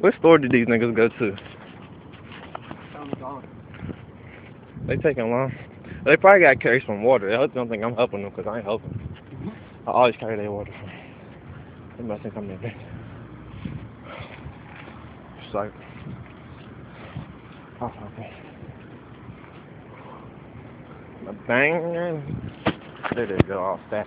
What store did these niggas go to? Gone. They taking long. They probably got to carry some water. I don't think I'm helping them because I ain't helping. I always carry their water for me. They must think I'm their bitch. It's like, oh, okay. A bang. There they go, all fat.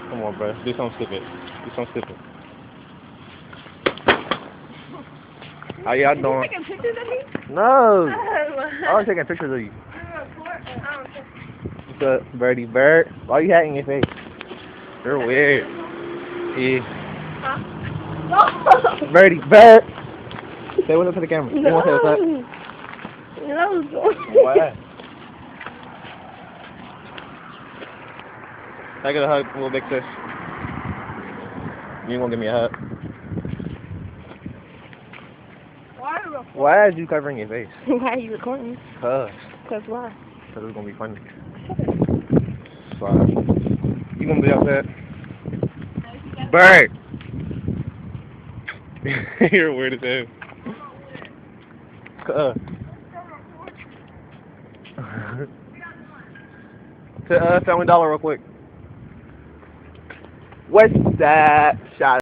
Come on, bro. Do something stupid. Do something stupid. How y'all doing? You taking pictures of me? No. I was taking pictures of you. What's up, Birdie Bird? Why you hacking your face? You're weird. Yeah. Huh? Birdie Bird. Say what's up to the camera. You want to say what's up? No. Why? Can I get a hug, little big sis? You won't give me a hug? Why are you covering your face? Why are you recording? Cause Why? Cause it's gonna be funny. Sorry. You gonna be upset? Bird! You're weird as hell. To Family Dollar real quick. What's that shot?